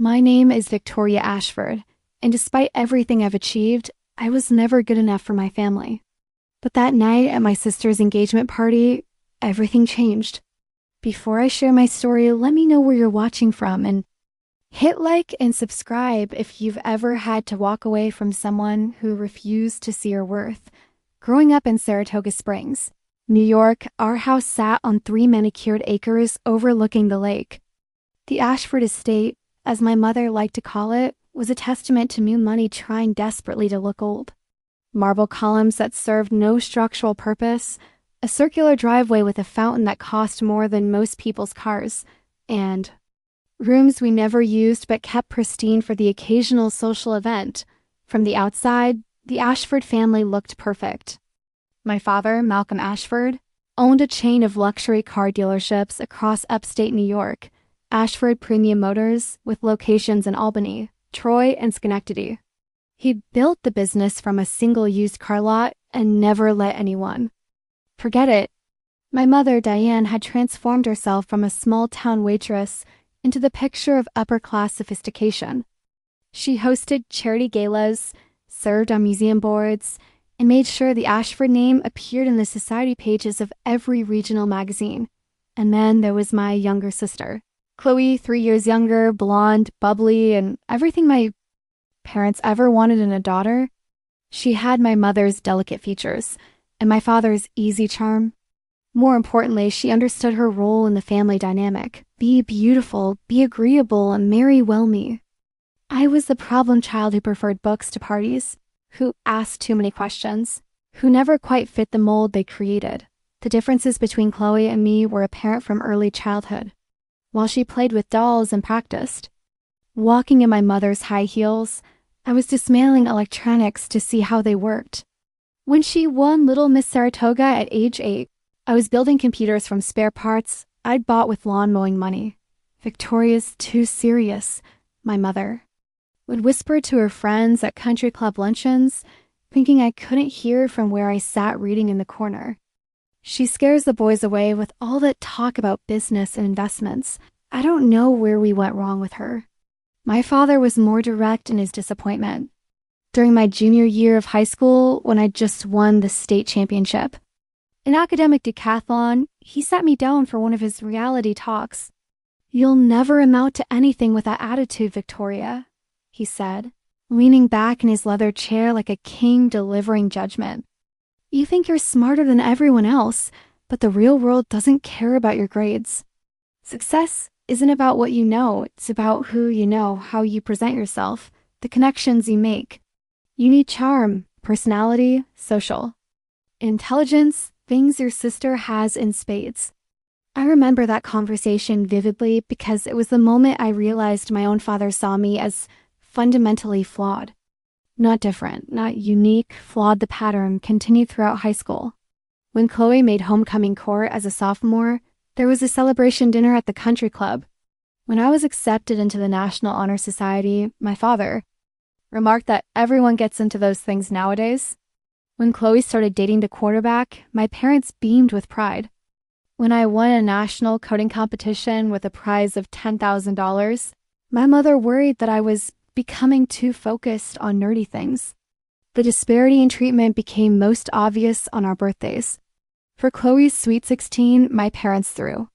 My name is Victoria Ashford, and despite everything I've achieved, I was never good enough for my family. But that night at my sister's engagement party, everything changed. Before I share my story, let me know where you're watching from and hit like and subscribe if you've ever had to walk away from someone who refused to see your worth. Growing up in Saratoga Springs, New York, our house sat on 3 manicured acres overlooking the lake. The Ashford estate, as my mother liked to call it, was a testament to new money trying desperately to look old. Marble columns that served no structural purpose, a circular driveway with a fountain that cost more than most people's cars, and rooms we never used but kept pristine for the occasional social event. From the outside, the Ashford family looked perfect. My father, Malcolm Ashford, owned a chain of luxury car dealerships across upstate New York, Ashford Premium Motors, with locations in Albany, Troy, and Schenectady. He built the business from a single used car lot and never let anyone forget it. My mother, Diane, had transformed herself from a small-town waitress into the picture of upper-class sophistication. She hosted charity galas, served on museum boards, and made sure the Ashford name appeared in the society pages of every regional magazine. And then there was my younger sister, Chloe, 3 years younger, blonde, bubbly, and everything my parents ever wanted in a daughter. She had my mother's delicate features and my father's easy charm. More importantly, she understood her role in the family dynamic. Be beautiful, be agreeable, and marry well me. I was the problem child who preferred books to parties, who asked too many questions, who never quite fit the mold they created. The differences between Chloe and me were apparent from early childhood. While she played with dolls and practiced, walking in my mother's high heels, I was dismantling electronics to see how they worked. When she won Little Miss Saratoga at age 8, I was building computers from spare parts I'd bought with lawn mowing money. Victoria's too serious, my mother would whisper to her friends at country club luncheons, thinking I couldn't hear from where I sat reading in the corner. She scares the boys away with all that talk about business and investments. I don't know where we went wrong with her. My father was more direct in his disappointment. During my junior year of high school, when I just won the state championship, in academic decathlon, he sat me down for one of his reality talks. "You'll never amount to anything with that attitude, Victoria," he said, leaning back in his leather chair like a king delivering judgment. "You think you're smarter than everyone else, but the real world doesn't care about your grades. Success isn't about what you know, it's about who you know, how you present yourself, the connections you make. You need charm, personality, social intelligence, things your sister has in spades." I remember that conversation vividly because it was the moment I realized my own father saw me as fundamentally flawed. Not different, not unique, flawed. The pattern continued throughout high school. When Chloe made homecoming court as a sophomore, there was a celebration dinner at the country club. When I was accepted into the National Honor Society, my father remarked that everyone gets into those things nowadays. When Chloe started dating the quarterback, my parents beamed with pride. When I won a national coding competition with a prize of $10,000, my mother worried that I was becoming too focused on nerdy things. The disparity in treatment became most obvious on our birthdays. For Chloe's Sweet 16, my parents threw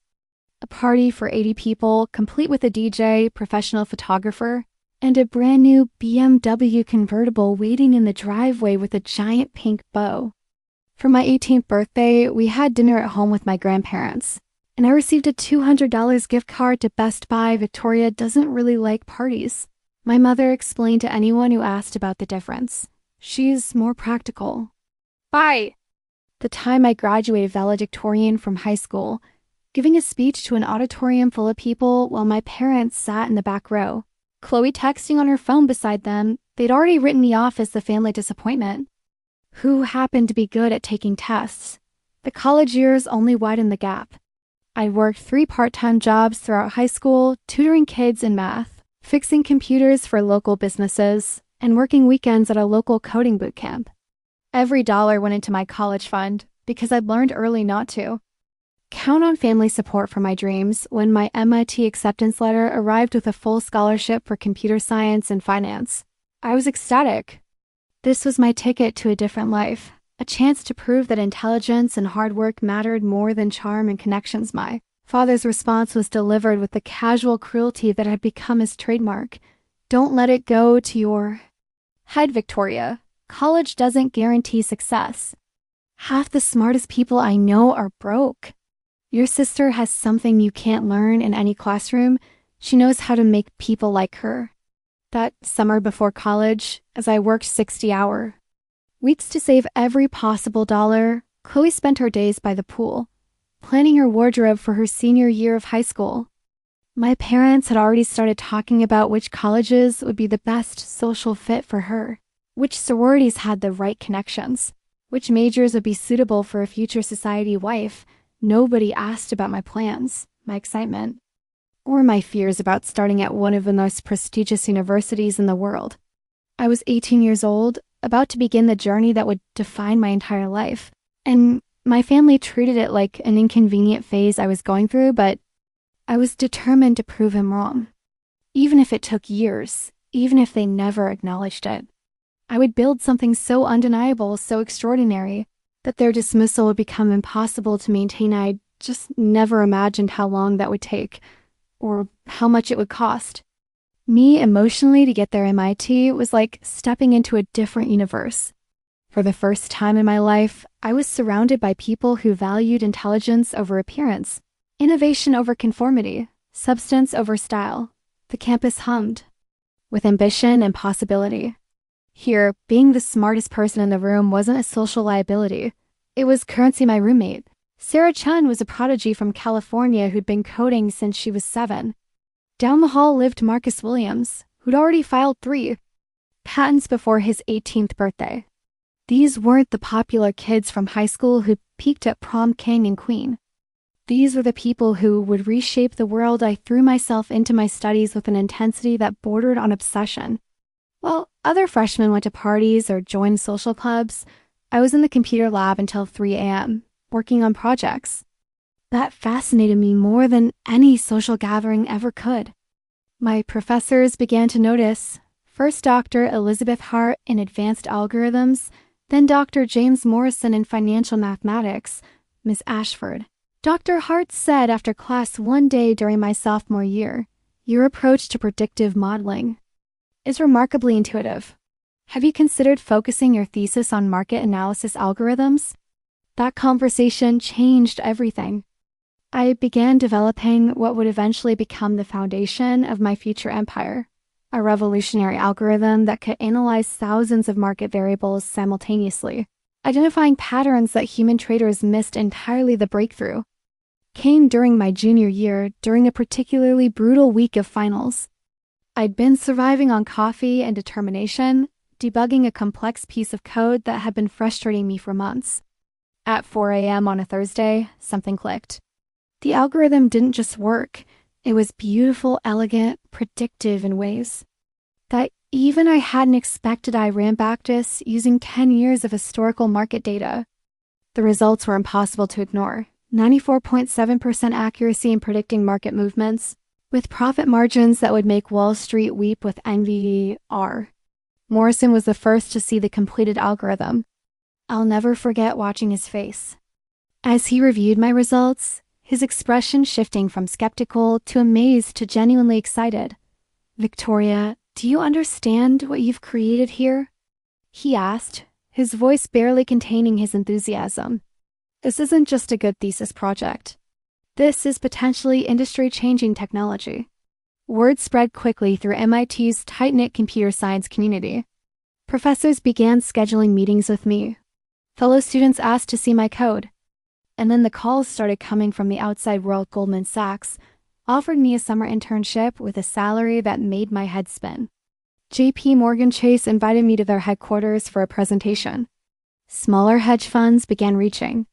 a party for 80 people, complete with a DJ, professional photographer, and a brand new BMW convertible waiting in the driveway with a giant pink bow. For my 18th birthday, we had dinner at home with my grandparents, and I received a $200 gift card to Best Buy. Victoria doesn't really like parties. My mother explained to anyone who asked about the difference. She's more practical. Bye! The time I graduated valedictorian from high school, giving a speech to an auditorium full of people while my parents sat in the back row, Chloe texting on her phone beside them. They'd already written me off as the family disappointment. Who happened to be good at taking tests? The college years only widened the gap. I worked 3 part-time jobs throughout high school, tutoring kids in math, fixing computers for local businesses, and working weekends at a local coding boot camp. Every dollar went into my college fund because I'd learned early not to. count on family support for my dreams when my MIT acceptance letter arrived with a full scholarship for computer science and finance. I was ecstatic. This was my ticket to a different life, a chance to prove that intelligence and hard work mattered more than charm and connections. My father's response was delivered with the casual cruelty that had become his trademark. Don't let it go to your head, Victoria. College doesn't guarantee success. Half the smartest people I know are broke. Your sister has something you can't learn in any classroom. She knows how to make people like her. That summer before college, as I worked 60-hour weeks to save every possible dollar, Chloe spent her days by the pool, planning her wardrobe for her senior year of high school. My parents had already started talking about which colleges would be the best social fit for her, which sororities had the right connections, which majors would be suitable for a future society wife. Nobody asked about my plans, my excitement, or my fears about starting at one of the most prestigious universities in the world. I was 18 years old, about to begin the journey that would define my entire life, and my family treated it like an inconvenient phase I was going through, but I was determined to prove him wrong. Even if it took years, even if they never acknowledged it, I would build something so undeniable, so extraordinary, that their dismissal would become impossible to maintain. I just never imagined how long that would take, or how much it would cost. Me emotionally to get there MIT was like stepping into a different universe. For the first time in my life, I was surrounded by people who valued intelligence over appearance, innovation over conformity, substance over style. The campus hummed with ambition and possibility. Here, being the smartest person in the room wasn't a social liability. It was currency. My roommate, Sarah Chun, was a prodigy from California who'd been coding since she was 7. Down the hall lived Marcus Williams, who'd already filed 3 patents before his 18th birthday. These weren't the popular kids from high school who peaked at prom king and queen. These were the people who would reshape the world. I threw myself into my studies with an intensity that bordered on obsession. While other freshmen went to parties or joined social clubs, I was in the computer lab until 3 a.m., working on projects. That fascinated me more than any social gathering ever could. My professors began to notice, first Dr. Elizabeth Hart in advanced algorithms, then Dr. James Morrison in financial mathematics, Ms. Ashford. Dr. Hart said after class one day during my sophomore year, "Your approach to predictive modeling is remarkably intuitive. Have you considered focusing your thesis on market analysis algorithms?" That conversation changed everything. I began developing what would eventually become the foundation of my future empire, a revolutionary algorithm that could analyze thousands of market variables simultaneously, identifying patterns that human traders missed entirely. The breakthrough came during my junior year, during a particularly brutal week of finals. I'd been surviving on coffee and determination, debugging a complex piece of code that had been frustrating me for months. At 4 a.m. on a Thursday, something clicked. The algorithm didn't just work, it was beautiful, elegant, predictive in ways that even I hadn't expected. I ran basked using 10 years of historical market data. The results were impossible to ignore. 94.7% accuracy in predicting market movements, with profit margins that would make Wall Street weep with envy. Morrison was the first to see the completed algorithm. I'll never forget watching his face as he reviewed my results, his expression shifting from skeptical to amazed to genuinely excited. "Victoria, do you understand what you've created here?" he asked, his voice barely containing his enthusiasm. "This isn't just a good thesis project. This is potentially industry-changing technology." Word spread quickly through MIT's tight-knit computer science community. Professors began scheduling meetings with me. Fellow students asked to see my code. And then the calls started coming from the outside world. Goldman Sachs offered me a summer internship with a salary that made my head spin. JP Morgan Chase invited me to their headquarters for a presentation. Smaller hedge funds began reaching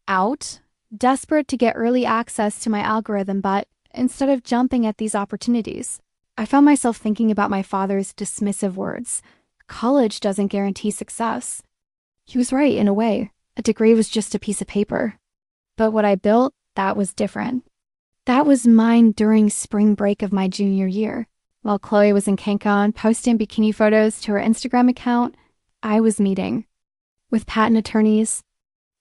out, desperate to get early access to my algorithm, but instead of jumping at these opportunities, I found myself thinking about my father's dismissive words. College doesn't guarantee success. He was right in a way. A degree was just a piece of paper. But what I built, that was different. That was mine during spring break of my junior year. While Chloe was in Cancun posting bikini photos to her Instagram account, I was meeting with patent attorneys.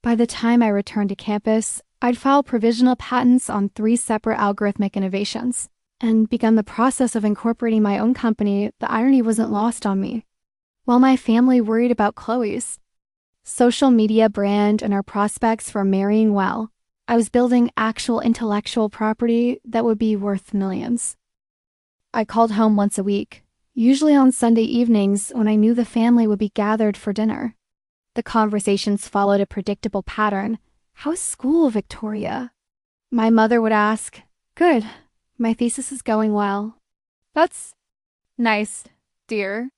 By the time I returned to campus, I'd filed provisional patents on 3 separate algorithmic innovations and begun the process of incorporating my own company. The irony wasn't lost on me. While my family worried about Chloe's social media brand and our prospects for marrying well, I was building actual intellectual property that would be worth millions. I called home once a week, usually on Sunday evenings when I knew the family would be gathered for dinner. The conversations followed a predictable pattern. "How's school, Victoria?" My mother would ask, "Good. My thesis is going well." "That's nice, dear."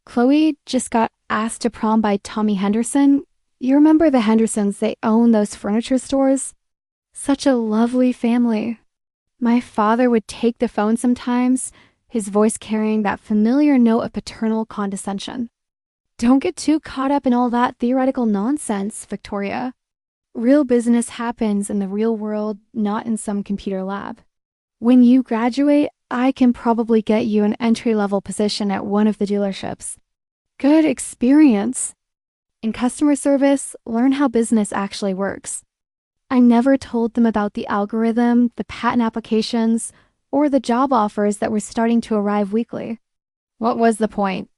"Chloe just got asked to prom by Tommy Henderson. You remember the Hendersons, they own those furniture stores? Such a lovely family." My father would take the phone sometimes, his voice carrying that familiar note of paternal condescension. "Don't get too caught up in all that theoretical nonsense, Victoria. Real business happens in the real world, not in some computer lab. When you graduate, I can probably get you an entry-level position at one of the dealerships. Good experience. In customer service, learn how business actually works." I never told them about the algorithm, the patent applications, or the job offers that were starting to arrive weekly. What was the point?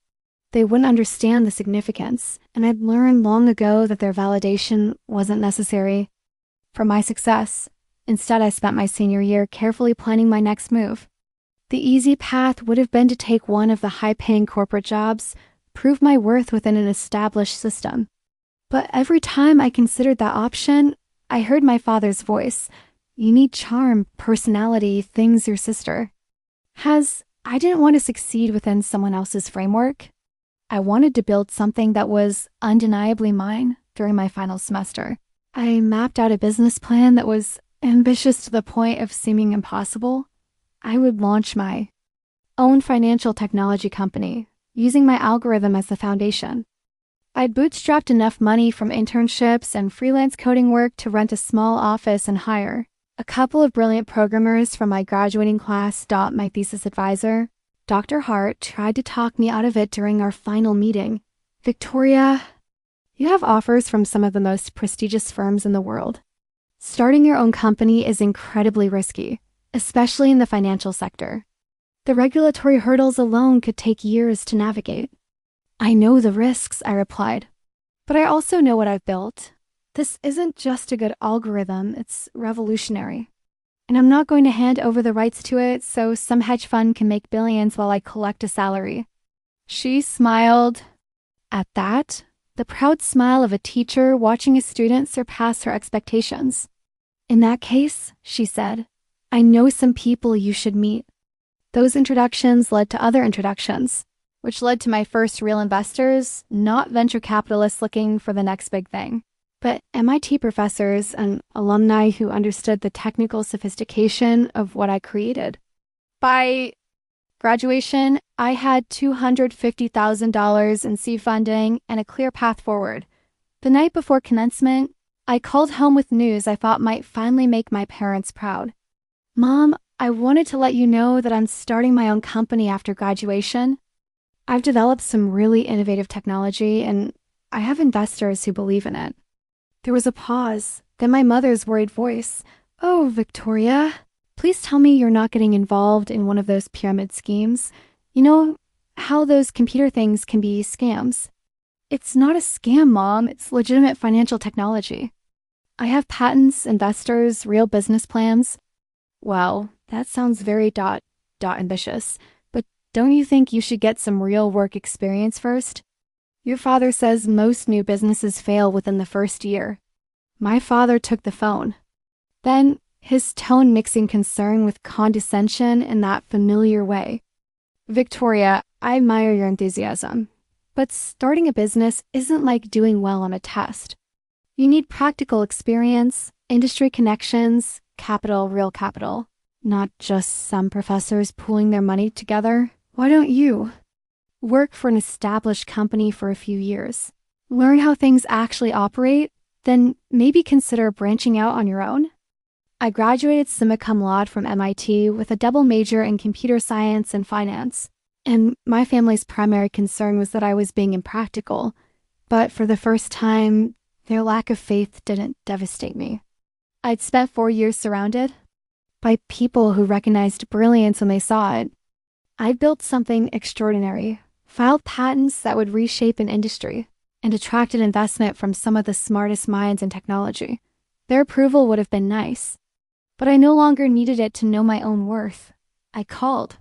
They wouldn't understand the significance, and I'd learned long ago that their validation wasn't necessary for my success. Instead, I spent my senior year carefully planning my next move. The easy path would have been to take one of the high-paying corporate jobs, prove my worth within an established system. But every time I considered that option, I heard my father's voice. "You need charm, personality, things your sister has." I didn't want to succeed within someone else's framework. I wanted to build something that was undeniably mine. During my final semester, I mapped out a business plan that was ambitious to the point of seeming impossible. I would launch my own financial technology company, using my algorithm as the foundation. I'd bootstrapped enough money from internships and freelance coding work to rent a small office and hire a couple of brilliant programmers from my graduating class. My thesis advisor, Dr. Hart, tried to talk me out of it during our final meeting. "Victoria, you have offers from some of the most prestigious firms in the world. Starting your own company is incredibly risky, especially in the financial sector. The regulatory hurdles alone could take years to navigate." "I know the risks," I replied, "but I also know what I've built. This isn't just a good algorithm, it's revolutionary. And I'm not going to hand over the rights to it so some hedge fund can make billions while I collect a salary." She smiled. At that, the proud smile of a teacher watching a student surpass her expectations. "In that case," she said, "I know some people you should meet." Those introductions led to other introductions, which led to my first real investors, not venture capitalists looking for the next big thing, but MIT professors and alumni who understood the technical sophistication of what I created. By graduation, I had $250,000 in seed funding and a clear path forward. The night before commencement, I called home with news I thought might finally make my parents proud. "Mom, I wanted to let you know that I'm starting my own company after graduation. I've developed some really innovative technology, and I have investors who believe in it." There was a pause, then my mother's worried voice. "Oh, Victoria, please tell me you're not getting involved in one of those pyramid schemes. You know how those computer things can be scams." "It's not a scam, Mom. It's legitimate financial technology. I have patents, investors, real business plans." "Well, that sounds very ambitious. Don't you think you should get some real work experience first? Your father says most new businesses fail within the first year." My father took the phone. Then, his tone mixing concern with condescension in that familiar way. "Victoria, I admire your enthusiasm, but starting a business isn't like doing well on a test. You need practical experience, industry connections, capital, real capital, not just some professors pooling their money together. Why don't you work for an established company for a few years, learn how things actually operate, then maybe consider branching out on your own?" I graduated summa cum laude from MIT with a double major in computer science and finance, and my family's primary concern was that I was being impractical. But for the first time, their lack of faith didn't devastate me. I'd spent 4 years surrounded by people who recognized brilliance when they saw it. I'd built something extraordinary, filed patents that would reshape an industry, and attracted investment from some of the smartest minds in technology. Their approval would have been nice, but I no longer needed it to know my own worth. I called.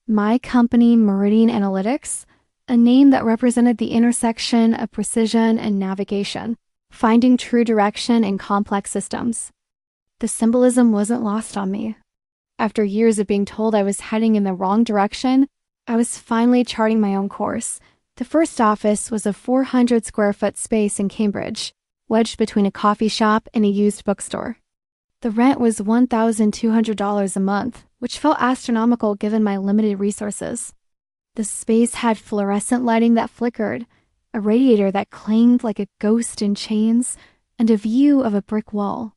My company, Meridian Analytics, a name that represented the intersection of precision and navigation, finding true direction in complex systems. The symbolism wasn't lost on me. After years of being told I was heading in the wrong direction, I was finally charting my own course. The first office was a 400 square foot space in Cambridge, wedged between a coffee shop and a used bookstore. The rent was $1,200 a month, which felt astronomical given my limited resources. The space had fluorescent lighting that flickered, a radiator that clanged like a ghost in chains, and a view of a brick wall.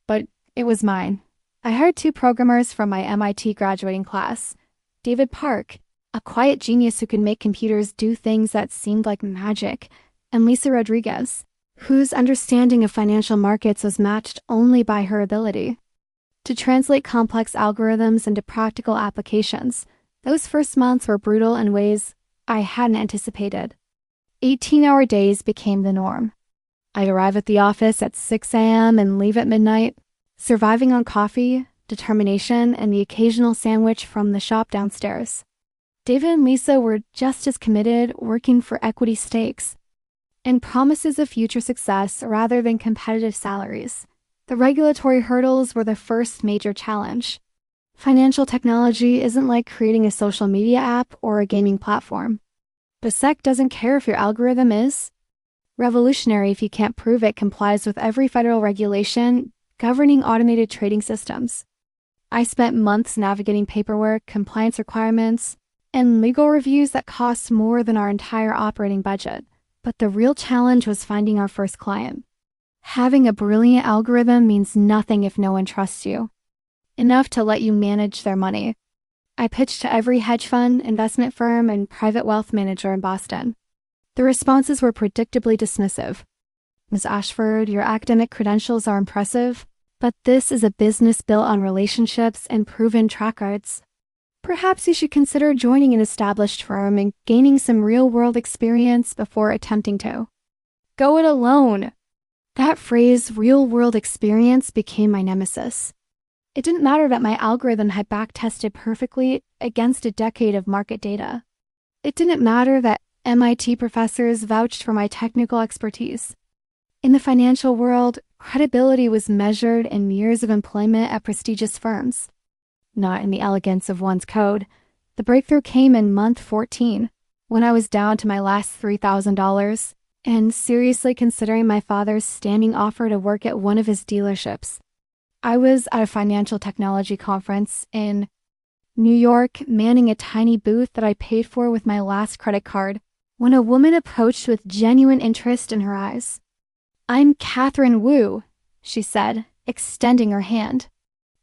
But it was mine. I hired 2 programmers from my MIT graduating class, David Park, a quiet genius who could make computers do things that seemed like magic, and Lisa Rodriguez, whose understanding of financial markets was matched only by her ability to translate complex algorithms into practical applications. Those first months were brutal in ways I hadn't anticipated. 18-hour days became the norm. I'd arrive at the office at 6 a.m. and leave at midnight, surviving on coffee, determination, and the occasional sandwich from the shop downstairs. David and Lisa were just as committed, working for equity stakes and promises of future success rather than competitive salaries. The regulatory hurdles were the first major challenge. Financial technology isn't like creating a social media app or a gaming platform. The SEC doesn't care if your algorithm is revolutionary if you can't prove it complies with every federal regulation governing automated trading systems. I spent months navigating paperwork, compliance requirements, and legal reviews that cost more than our entire operating budget. But the real challenge was finding our first client. Having a brilliant algorithm means nothing if no one trusts you. Enough to let you manage their money. I pitched to every hedge fund, investment firm, and private wealth manager in Boston. The responses were predictably dismissive. Ms. Ashford, your academic credentials are impressive, but this is a business built on relationships and proven track records. Perhaps you should consider joining an established firm and gaining some real-world experience before attempting to go it alone. That phrase, real-world experience, became my nemesis. It didn't matter that my algorithm had back-tested perfectly against a decade of market data. It didn't matter that MIT professors vouched for my technical expertise. In the financial world, credibility was measured in years of employment at prestigious firms, not in the elegance of one's code. The breakthrough came in month 14, when I was down to my last $3,000 and seriously considering my father's standing offer to work at one of his dealerships. I was at a financial technology conference in New York, manning a tiny booth that I paid for with my last credit card, when a woman approached with genuine interest in her eyes. "I'm Catherine Wu," she said, extending her hand.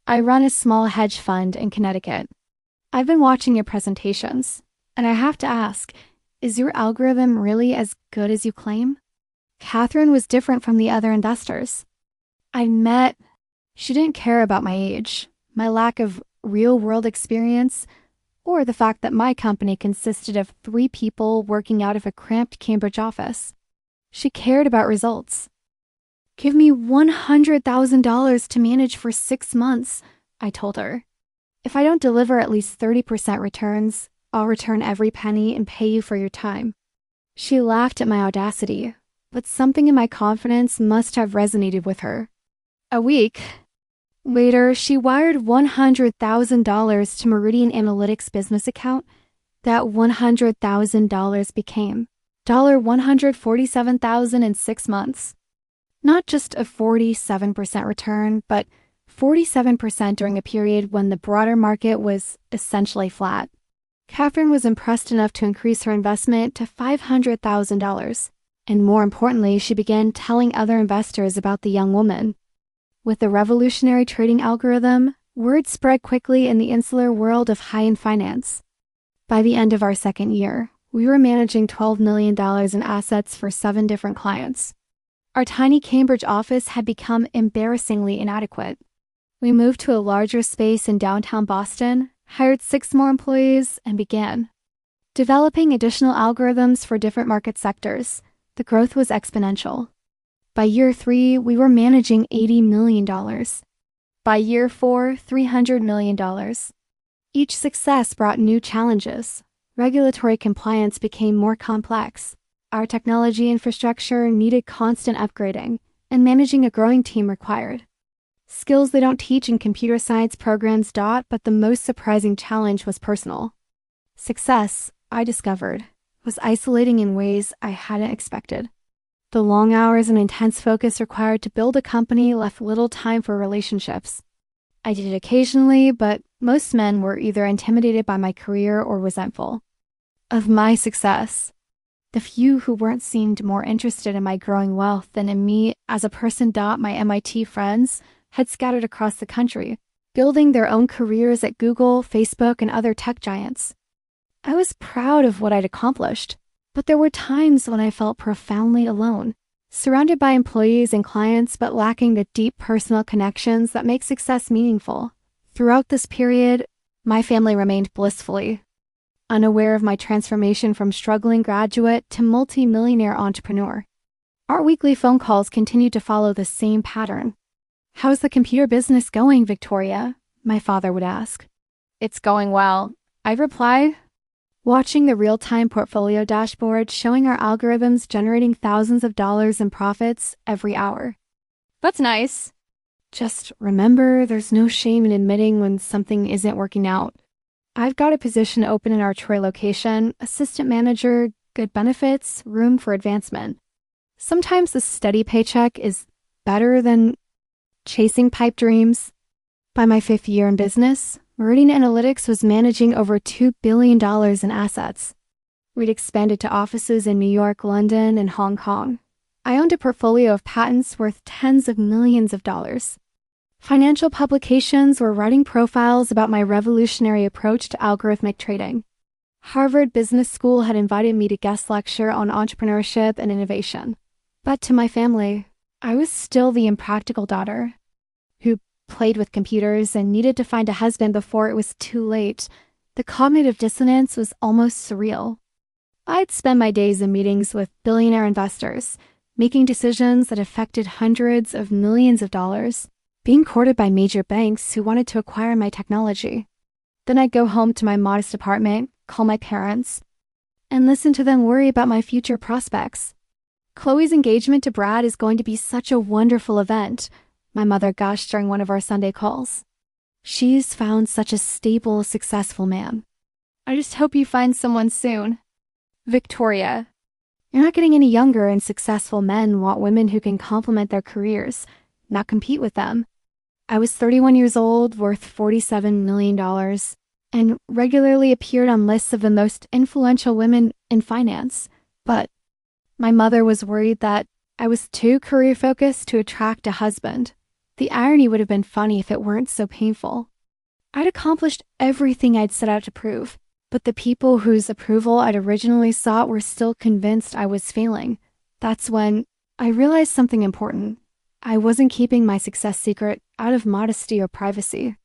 "I run a small hedge fund in Connecticut. I've been watching your presentations, and I have to ask, is your algorithm really as good as you claim?" Catherine was different from the other investors She didn't care about my age, my lack of real-world experience, or the fact that my company consisted of 3 people working out of a cramped Cambridge office. She cared about results. "Give me $100,000 to manage for 6 months, I told her. "If I don't deliver at least 30% returns, I'll return every penny and pay you for your time." She laughed at my audacity, but something in my confidence must have resonated with her. A week later, she wired $100,000 to Meridian Analytics' business account. That $100,000 became $147,000 in 6 months. Not just a 47% return, but 47% during a period when the broader market was essentially flat. Catherine was impressed enough to increase her investment to $500,000, and more importantly, she began telling other investors about the young woman. With the revolutionary trading algorithm, word spread quickly in the insular world of high-end finance. By the end of our second year, we were managing $12 million in assets for 7 different clients. Our tiny Cambridge office had become embarrassingly inadequate. We moved to a larger space in downtown Boston, hired 6 more employees, and began developing additional algorithms for different market sectors. The growth was exponential. By year 3, we were managing $80 million. By year 4, $300 million. Each success brought new challenges. Regulatory compliance became more complex. Our technology infrastructure needed constant upgrading, and managing a growing team required skills they don't teach in computer science programs. But the most surprising challenge was personal. Success, I discovered, was isolating in ways I hadn't expected. The long hours and intense focus required to build a company left little time for relationships. I did it occasionally, but most men were either intimidated by my career or resentful of my success. The few who weren't seemed more interested in my growing wealth than in me as a person. My MIT friends had scattered across the country, building their own careers at Google, Facebook, and other tech giants. I was proud of what I'd accomplished, but there were times when I felt profoundly alone, surrounded by employees and clients, but lacking the deep personal connections that make success meaningful. Throughout this period, my family remained blissfully unaware of my transformation from struggling graduate to multi-millionaire entrepreneur. Our weekly phone calls continued to follow the same pattern. "How's the computer business going, Victoria?" my father would ask. "It's going well," I'd reply, watching the real-time portfolio dashboard showing our algorithms generating thousands of dollars in profits every hour. "That's nice." Just remember, there's no shame in admitting when something isn't working out. I've got a position open in our Troy location, assistant manager, good benefits, room for advancement. Sometimes the steady paycheck is better than chasing pipe dreams. By my 5th year in business, Meridian Analytics was managing over $2 billion in assets. We'd expanded to offices in New York, London, and Hong Kong. I owned a portfolio of patents worth tens of millions of dollars. Financial publications were writing profiles about my revolutionary approach to algorithmic trading. Harvard Business School had invited me to guest lecture on entrepreneurship and innovation. But to my family, I was still the impractical daughter who played with computers and needed to find a husband before it was too late. The cognitive dissonance was almost surreal. I'd spend my days in meetings with billionaire investors, making decisions that affected hundreds of millions of dollars, being courted by major banks who wanted to acquire my technology. Then I'd go home to my modest apartment, call my parents, and listen to them worry about my future prospects. "Chloe's engagement to Brad is going to be such a wonderful event," my mother gushed during one of our Sunday calls. "She's found such a stable, successful man. I just hope you find someone soon." Victoria, you're not getting any younger, and successful men want women who can complement their careers, not compete with them. I was 31 years old, worth $47 million, and regularly appeared on lists of the most influential women in finance. But my mother was worried that I was too career-focused to attract a husband. The irony would have been funny if it weren't so painful. I'd accomplished everything I'd set out to prove, but the people whose approval I'd originally sought were still convinced I was failing. That's when I realized something important. I wasn't keeping my success secret out of modesty or privacy.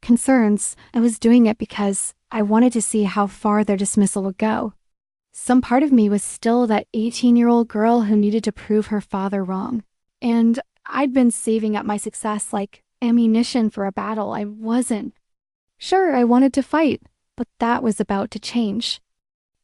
Concerns, I was doing it because I wanted to see how far their dismissal would go. Some part of me was still that 18-year-old girl who needed to prove her father wrong. And I'd been saving up my success like ammunition for a battle I wasn't. Sure, I wanted to fight, but that was about to change.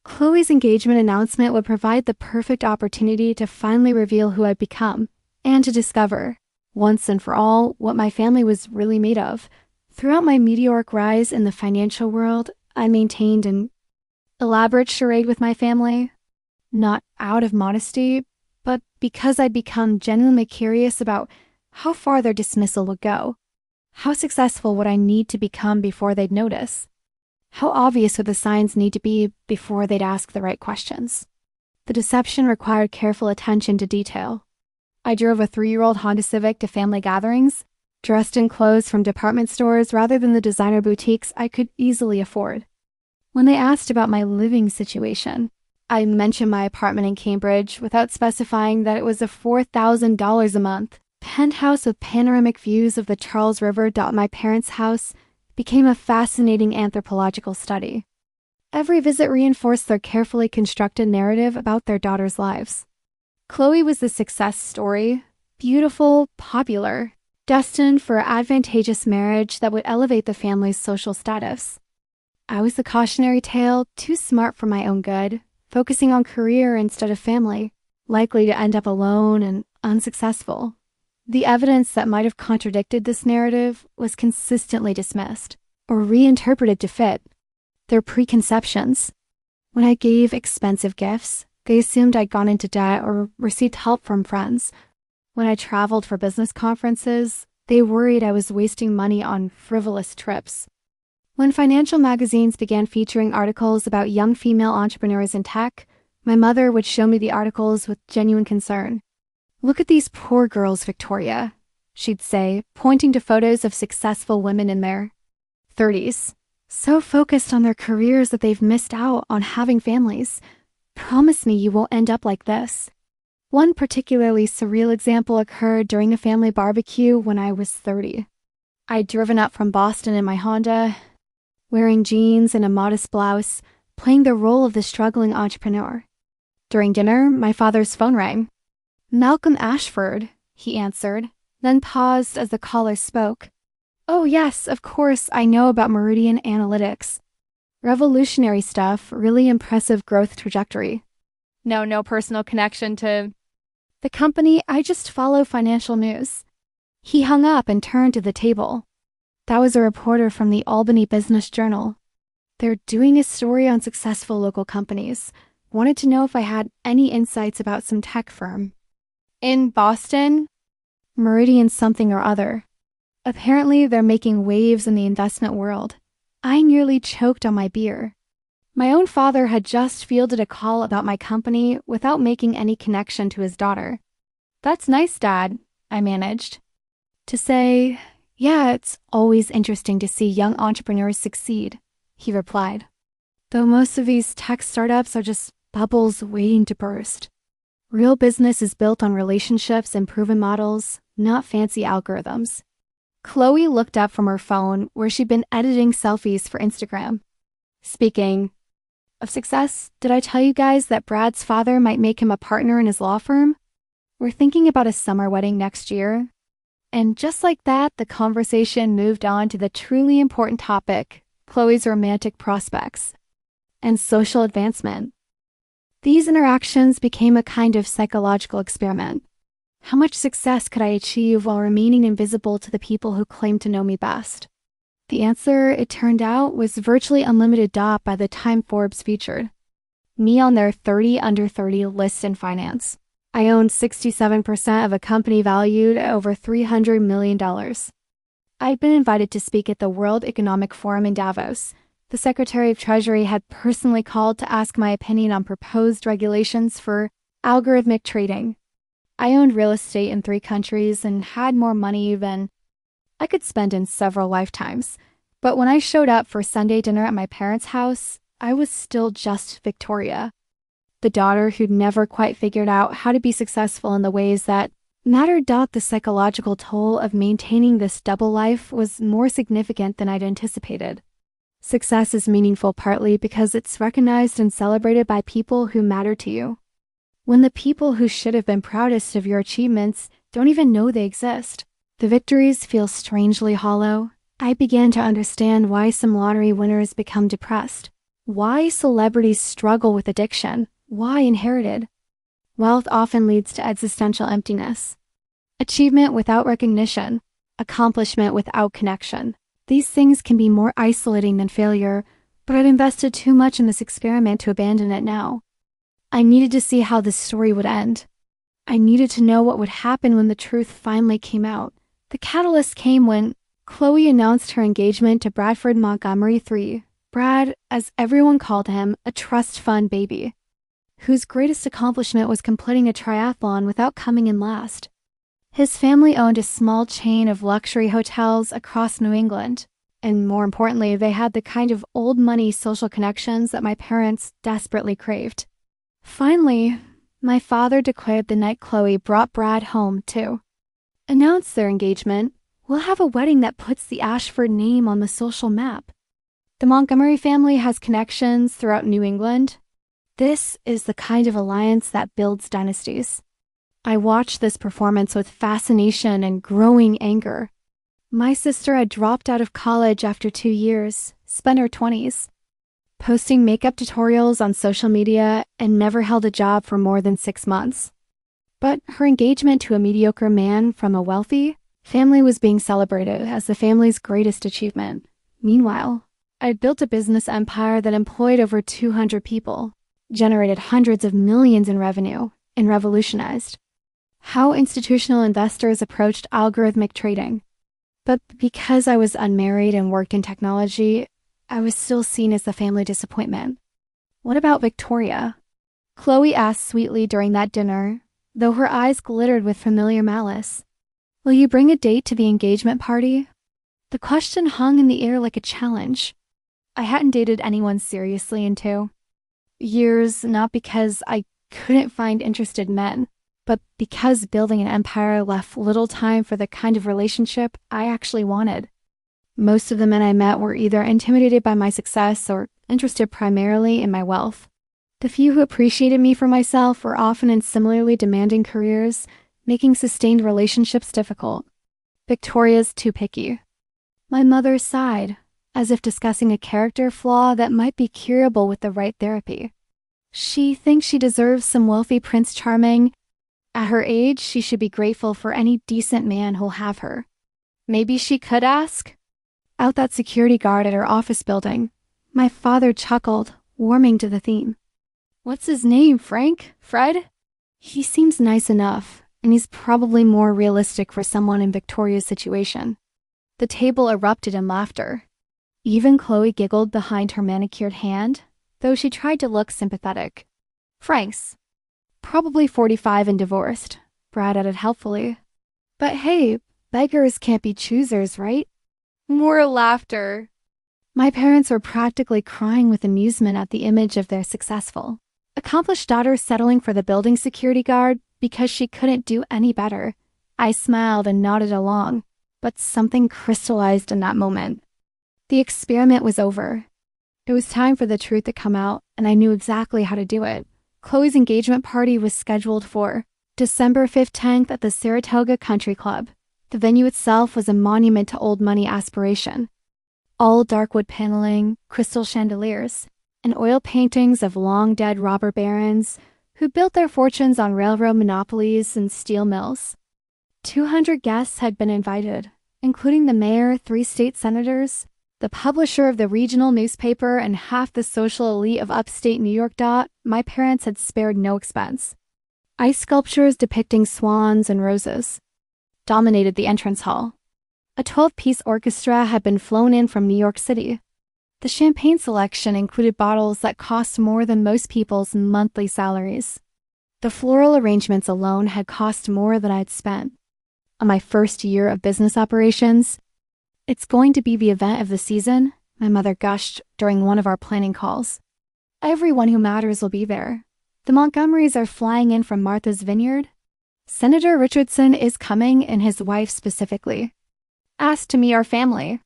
Chloe's engagement announcement would provide the perfect opportunity to finally reveal who I'd become, and to discover, once and for all, what my family was really made of. Throughout my meteoric rise in the financial world, I maintained an elaborate charade with my family, not out of modesty, but because I'd become genuinely curious about how far their dismissal would go. How successful would I need to become before they'd notice? How obvious would the signs need to be before they'd ask the right questions? The deception required careful attention to detail. I drove a 3-year-old Honda Civic to family gatherings, dressed in clothes from department stores rather than the designer boutiques I could easily afford. When they asked about my living situation, I mentioned my apartment in Cambridge without specifying that it was a $4,000 a month penthouse with panoramic views of the Charles River. My parents' house became a fascinating anthropological study. Every visit reinforced their carefully constructed narrative about their daughters' lives. Chloe was the success story, beautiful, popular, destined for advantageous marriage that would elevate the family's social status. I was the cautionary tale, too smart for my own good, focusing on career instead of family, likely to end up alone and unsuccessful. The evidence that might have contradicted this narrative was consistently dismissed or reinterpreted to fit their preconceptions. When I gave expensive gifts, they assumed I'd gone into debt or received help from friends. When I traveled for business conferences, they worried I was wasting money on frivolous trips. When financial magazines began featuring articles about young female entrepreneurs in tech, my mother would show me the articles with genuine concern. "Look at these poor girls, Victoria," she'd say, pointing to photos of successful women in their 30s, so focused on their careers that they've missed out on having families. "Promise me you won't end up like this." One particularly surreal example occurred during a family barbecue when I was 30. I'd driven up from Boston in my Honda, wearing jeans and a modest blouse, playing the role of the struggling entrepreneur. During dinner, my father's phone rang. "Malcolm Ashford," he answered, then paused as the caller spoke. "Oh yes, of course, I know about Meridian Analytics. Revolutionary stuff, really impressive growth trajectory. No personal connection to the company, I just follow financial news." He hung up and turned to the table. That was a reporter from the Albany Business Journal. They're doing a story on successful local companies. Wanted to know if I had any insights about some tech firm. "In Boston? Meridian something or other. Apparently they're making waves in the investment world." I nearly choked on my beer. My own father had just fielded a call about my company without making any connection to his daughter. "That's nice, Dad," I managed to say. "Yeah, it's always interesting to see young entrepreneurs succeed," he replied. "Though most of these tech startups are just bubbles waiting to burst. Real business is built on relationships and proven models, not fancy algorithms." Chloe looked up from her phone where she'd been editing selfies for Instagram. "Speaking of success, did I tell you guys that Brad's father might make him a partner in his law firm? We're thinking about a summer wedding next year." And just like that, the conversation moved on to the truly important topic, Chloe's romantic prospects and social advancement. These interactions became a kind of psychological experiment. How much success could I achieve while remaining invisible to the people who claimed to know me best? The answer, it turned out, was virtually unlimited by the time Forbes featured me on their 30 under 30 list in finance. I owned 67% of a company valued at over $300 million. I'd been invited to speak at the World Economic Forum in Davos. The Secretary of Treasury had personally called to ask my opinion on proposed regulations for algorithmic trading. I owned real estate in 3 countries and had more money than I could spend in several lifetimes. But when I showed up for Sunday dinner at my parents' house, I was still just Victoria, the daughter who'd never quite figured out how to be successful in the ways that mattered. The psychological toll of maintaining this double life was more significant than I'd anticipated. Success is meaningful partly because it's recognized and celebrated by people who matter to you. When the people who should have been proudest of your achievements don't even know they exist, the victories feel strangely hollow. I began to understand why some lottery winners become depressed, why celebrities struggle with addiction, why inherited wealth often leads to existential emptiness. Achievement without recognition, accomplishment without connection. These things can be more isolating than failure, but I'd invested too much in this experiment to abandon it now. I needed to see how this story would end. I needed to know what would happen when the truth finally came out. The catalyst came when Chloe announced her engagement to Bradford Montgomery III, Brad, as everyone called him, a trust fund baby, whose greatest accomplishment was completing a triathlon without coming in last. His family owned a small chain of luxury hotels across New England, and more importantly, they had the kind of old money social connections that my parents desperately craved. Finally, my father declared the night Chloe brought Brad home, too. Announced their engagement. We'll have a wedding that puts the Ashford name on the social map. The Montgomery family has connections throughout New England. This is the kind of alliance that builds dynasties. I watched this performance with fascination and growing anger. My sister had dropped out of college after 2 years, spent her 20s, posting makeup tutorials on social media and never held a job for more than 6 months. But her engagement to a mediocre man from a wealthy family was being celebrated as the family's greatest achievement. Meanwhile, I'd built a business empire that employed over 200 people, generated hundreds of millions in revenue, and revolutionized how institutional investors approached algorithmic trading. But because I was unmarried and worked in technology, I was still seen as the family disappointment. What about Victoria? Chloe asked sweetly during that dinner, though her eyes glittered with familiar malice. Will you bring a date to the engagement party? The question hung in the air like a challenge. I hadn't dated anyone seriously in 2 years, not because I couldn't find interested men, but because building an empire left little time for the kind of relationship I actually wanted. Most of the men I met were either intimidated by my success or interested primarily in my wealth. The few who appreciated me for myself were often in similarly demanding careers, making sustained relationships difficult. Victoria's too picky. My mother sighed, as if discussing a character flaw that might be curable with the right therapy. She thinks she deserves some wealthy Prince Charming. At her age, she should be grateful for any decent man who'll have her. Maybe she could ask? Out that security guard at her office building, my father chuckled, warming to the theme. What's his name, Frank? Fred? He seems nice enough, and he's probably more realistic for someone in Victoria's situation. The table erupted in laughter. Even Chloe giggled behind her manicured hand, though she tried to look sympathetic. Frank's probably 45 and divorced, Brad added helpfully. But hey, beggars can't be choosers, right? More laughter. My parents were practically crying with amusement at the image of their successful, accomplished daughter settling for the building security guard because she couldn't do any better. I smiled and nodded along, but something crystallized in that moment. The experiment was over. It was time for the truth to come out, and I knew exactly how to do it. Chloe's engagement party was scheduled for December 15th at the Saratoga Country Club. The venue itself was a monument to old money aspiration. All dark wood paneling, crystal chandeliers, and oil paintings of long-dead robber barons who built their fortunes on railroad monopolies and steel mills. 200 guests had been invited, including the mayor, 3 state senators, the publisher of the regional newspaper, and half the social elite of upstate New York. My parents had spared no expense. Ice sculptures depicting swans and roses dominated the entrance hall. A 12-piece orchestra had been flown in from New York City. The champagne selection included bottles that cost more than most people's monthly salaries. The floral arrangements alone had cost more than I'd spent. On my first year of business operations, "It's going to be the event of the season," my mother gushed during one of our planning calls. "Everyone who matters will be there. The Montgomerys are flying in from Martha's Vineyard. Senator Richardson is coming, and his wife specifically. Asked to meet our family.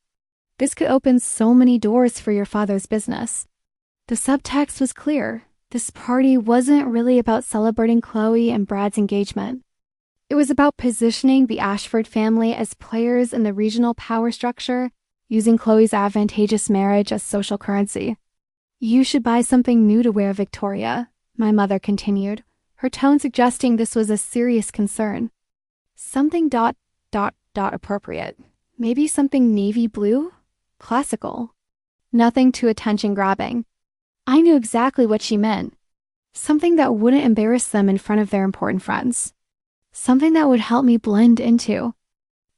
This could open so many doors for your father's business." The subtext was clear. This party wasn't really about celebrating Chloe and Brad's engagement. It was about positioning the Ashford family as players in the regional power structure, using Chloe's advantageous marriage as social currency. "You should buy something new to wear, Victoria," my mother continued, her tone suggesting this was a serious concern. "Something ... appropriate. Maybe something navy blue? Classical. Nothing too attention-grabbing." I knew exactly what she meant. Something that wouldn't embarrass them in front of their important friends. Something that would help me blend into.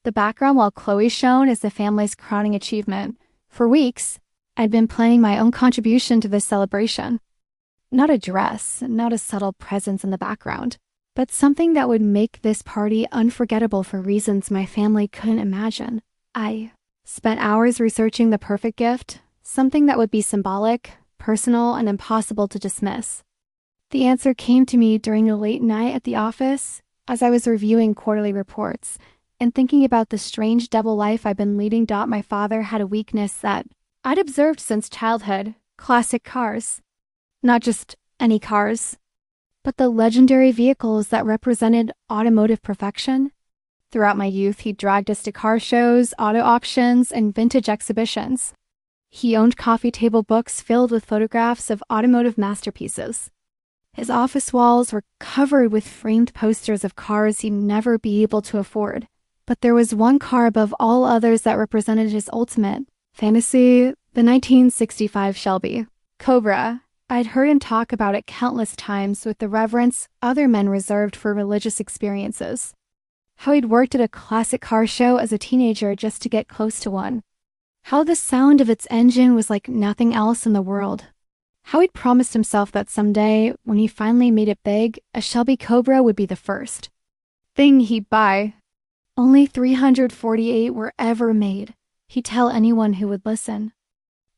The background while Chloe shone as the family's crowning achievement. For weeks, I'd been planning my own contribution to this celebration. Not a dress, not a subtle presence in the background. but something that would make this party unforgettable for reasons my family couldn't imagine. I spent hours researching the perfect gift, something that would be symbolic, personal, and impossible to dismiss. The answer came to me during a late night at the office as I was reviewing quarterly reports and thinking about the strange double life I'd been leading. My father had a weakness that I'd observed since childhood: classic cars. Not just any cars, but the legendary vehicles that represented automotive perfection. Throughout my youth, he dragged us to car shows, auto auctions, and vintage exhibitions. He owned coffee table books filled with photographs of automotive masterpieces. His office walls were covered with framed posters of cars he'd never be able to afford. But there was one car above all others that represented his ultimate fantasy: the 1965 Shelby Cobra. I'd heard him talk about it countless times with the reverence other men reserved for religious experiences. How he'd worked at a classic car show as a teenager just to get close to one. How the sound of its engine was like nothing else in the world. How he'd promised himself that someday, when he finally made it big, a Shelby Cobra would be the first thing he'd buy. Only 348 were ever made, he'd tell anyone who would listen.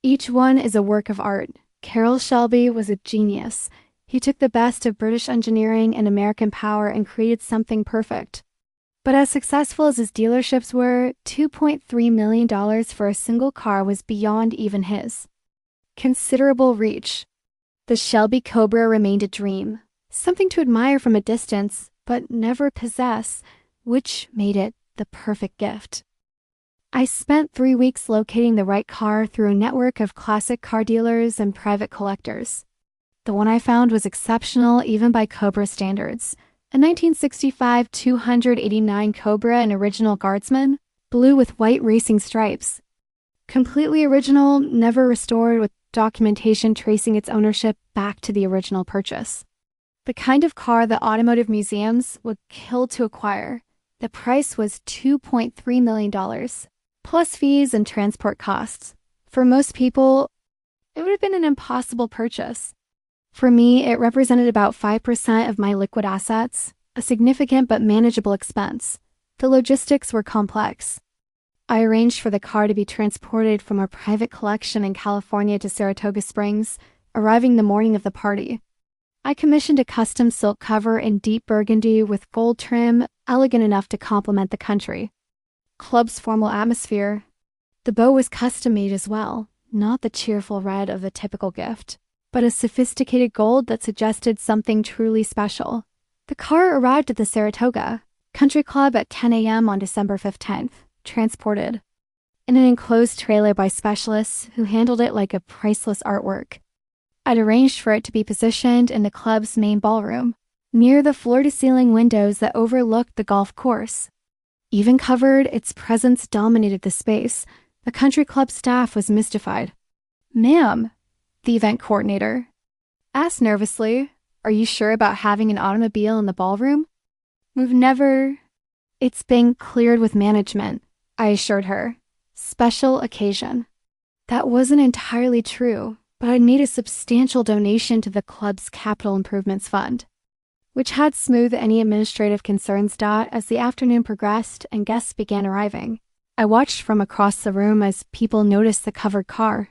Each one is a work of art. Carroll Shelby was a genius. He took the best of British engineering and American power and created something perfect. But as successful as his dealerships were, $2.3 million for a single car was beyond even his considerable reach. The Shelby Cobra remained a dream, something to admire from a distance, but never possess, which made it the perfect gift. I spent 3 weeks locating the right car through a network of classic car dealers and private collectors. The one I found was exceptional even by Cobra standards. A 1965 289 Cobra in original Guardsman, blue with white racing stripes. Completely original, never restored, with documentation tracing its ownership back to the original purchase. The kind of car that automotive museums would kill to acquire. The price was $2.3 million, plus fees and transport costs. For most people, it would have been an impossible purchase. For me, it represented about 5% of my liquid assets, a significant but manageable expense. The logistics were complex. I arranged for the car to be transported from our private collection in California to Saratoga Springs, arriving the morning of the party. I commissioned a custom silk cover in deep burgundy with gold trim, elegant enough to complement the country club's formal atmosphere. The bow was custom made as well, not the cheerful red of the typical gift, but a sophisticated gold that suggested something truly special. The car arrived at the Saratoga Country Club at 10 a.m. on December 15th, transported in an enclosed trailer by specialists who handled it like a priceless artwork. I'd arranged for it to be positioned in the club's main ballroom, near the floor-to-ceiling windows that overlooked the golf course. Even covered, its presence dominated the space. The country club staff was mystified. "Ma'am," the event coordinator asked nervously, "are you sure about having an automobile in the ballroom?" "We've never..." "It's been cleared with management," I assured her. "Special occasion." That wasn't entirely true, but I'd made a substantial donation to the club's capital improvements fund, which had smoothed any administrative concerns. As the afternoon progressed and guests began arriving, I watched from across the room as people noticed the covered car.